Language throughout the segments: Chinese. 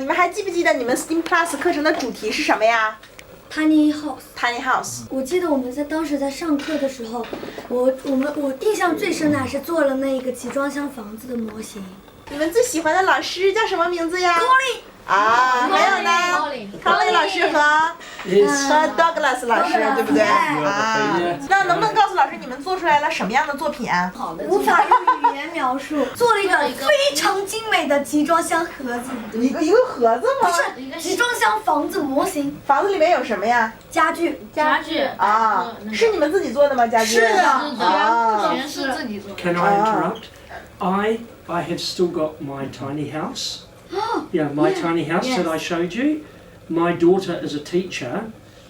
你们还记不记得你们 STEAM Plus 课程的主题是什么呀 Tiny House。 ？Tiny House。我记得我们当时在上课的时候，我印象最深的还是做了那个集装箱房子的模型。你们最喜欢的老师叫什么名字呀 Colin。啊，还有呢 ，Colin 老师和 Douglas 老师，对不对？啊，那能不能告诉老师你们做出来了什么样的作品啊？无法用语言描述，做了一个非常精美的集装箱盒子。一个盒子吗？不是，集装箱房子模型。房子里面有什么呀？家具。啊，是你们自己做的吗？家具？是的。啊，全是自己做的。 Can I interrupt? I have still got my tiny house. Yeah, my tiny house that I showed you. My daughter is a teacher.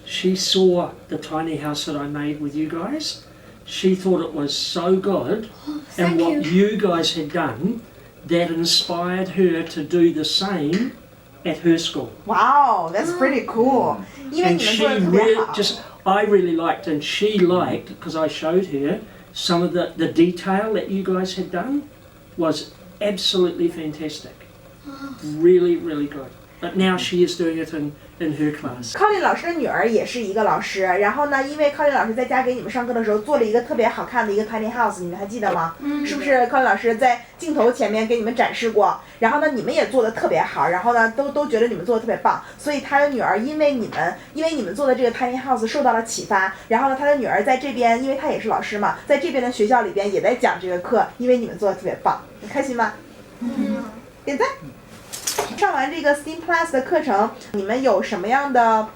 She saw the tiny house that I made with you guys. She thought it was so good, and what you guys had done, that inspired her to do the same at her school. Wow, that's pretty cool. 因为 And 你们 she 做的特别 really 好。 just, I really liked, and she liked, because I showed her some of the detail that you guys had done was absolutely fantastic. Really, really good. But now she is doing it in her class. Colin 老师的女儿也是一个老师，然后呢，因为 Colin 老师在家给你们上课的时候做了一个特别好看的一个 tiny house， 你们还记得吗？是不是 Colin 老师在镜头前面给你们展示过？然后呢，你们也做的特别好，然后呢，都觉得你们做的特别棒，所以他的女儿因为你们做的这个 tiny house 受到了启发，然后呢，他的女儿在这边，因为他也是老师嘛，在这边的学校里边也在讲这个课，因为你们做的特别棒，你开心吗？点赞。上完这个 STEAM Plus 的课程，你们有什么样的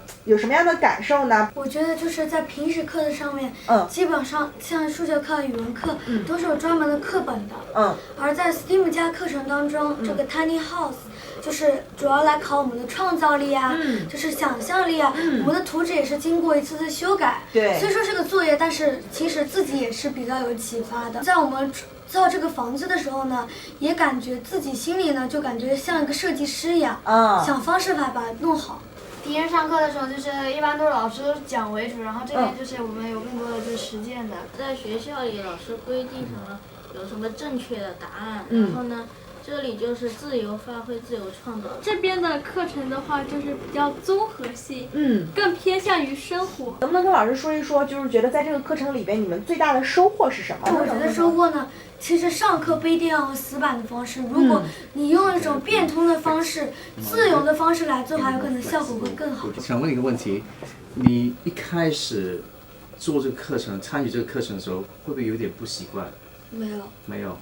感受呢？我觉得就是在平时课的上面，基本上像数学课、语文课，都是有专门的课本的。而在 STEAM 加课程当中，这个 Tiny House 就是主要来考我们的创造力啊，就是想象力啊。我们的图纸也是经过一次次修改。对。虽说是个作业，但是其实自己也是比较有启发的。在我们造这个房子的时候呢，也感觉自己心里呢就感觉像一个设计师一样，想方设法把它弄好。第一天上课的时候，就是一般都是老师讲为主，然后这边就是我们有更多的就是实践的。在学校里，老师规定什么有什么正确的答案，然后呢，这里就是自由发挥、自由创造。这边的课程的话，就是比较综合性，更偏向于生活。能不能跟老师说一说，就是觉得在这个课程里边，你们最大的收获是什么？我觉得收获呢，其实上课不一定要用死板的方式，如果你用一种变通的方式、自由的方式来做，还有可能效果会更好。想问你一个问题，你一开始做这个课程、参与这个课程的时候，会不会有点不习惯？没有，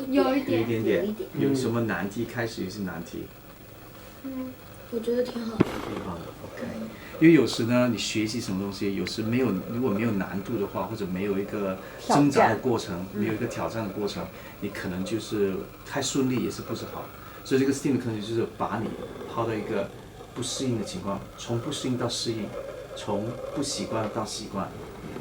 有一点。有什么难题？开始有些难题。我觉得挺好的。挺好的 ，OK。因为有时呢，你学习什么东西，有时如果没有难度的话，或者没有一个挣扎的过程，没有一个挑战的过程，你可能就是太顺利也是不是好。所以这个 STEAM 的课程就是把你抛到一个不适应的情况，从不适应到适应，从不习惯到习惯，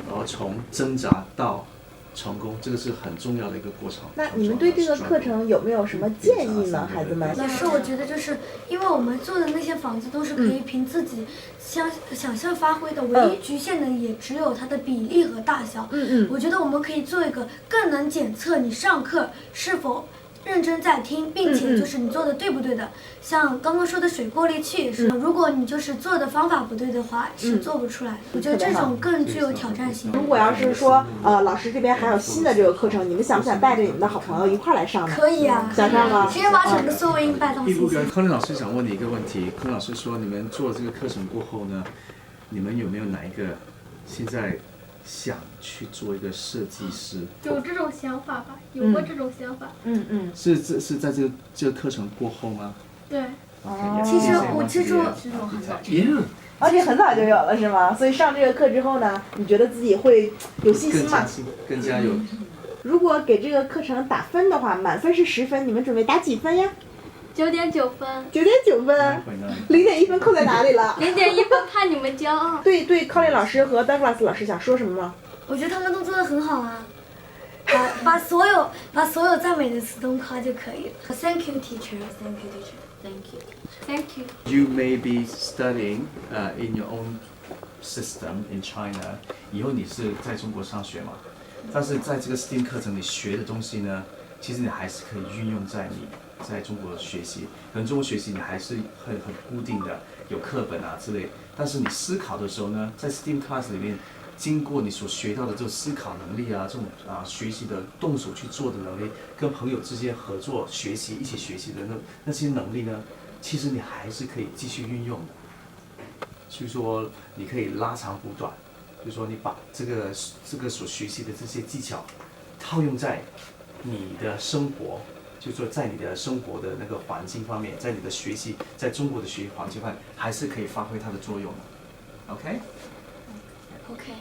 然后从挣扎到成功，这个是很重要的一个过程。那你们对这个课程有没有什么建议呢，孩子们？老师，我觉得就是因为我们做的那些房子都是可以凭自己想象发挥的，唯一局限的也只有它的比例和大小。我觉得我们可以做一个更能检测你上课是否认真在听，并且就是你做的对不对的。像刚刚说的水过滤器也是，如果你就是做的方法不对的话，是做不出来的。我觉得这种更具有挑战性。如果要是说老师这边还有新的这个课程，你们想不想带着你们的好朋友一块来上呢？可以啊，想上吗？先把整个缩微音带到信息。康林老师想问你一个问题，康林老师说你们做了这个课程过后呢，你们有没有哪一个现在想去做一个设计师？有这种想法吧？有过这种想法。是在这个课程过后吗？对。其实我记住，而且很早就有了是吗？所以上这个课之后呢，你觉得自己会有信心吗？更加有。如果给这个课程打分的话，满分是10分，你们准备打几分呀9.9分。9.9分，0.1分扣在哪里了？0.1分怕你们骄傲。对 ，Colin 老师和 Douglas 老师想说什么吗？我觉得他们都做得很好啊。把所有赞美的词都夸就可以了。Thank you, teacher. Thank you, teacher. Thank you. Thank you. You may be studying in your own system in China. 以后你是在中国上学嘛？但是在这个 STEAM 课程你学的东西呢，其实你还是可以运用在你在中国学习，可能中国学习你还是很固定的，有课本啊之类。但是你思考的时候呢，在 STEAM class 里面，经过你所学到的这种思考能力啊，这种学习的动手去做的能力，跟朋友之间合作学习、一起学习的那些能力呢，其实你还是可以继续运用的。所以说，你可以拉长补短，就是说你把这个所学习的这些技巧套用在你的生活，就是说在你的生活的那个环境方面，在你的学习，在中国的学习环境方面，还是可以发挥它的作用的。OK？ OK。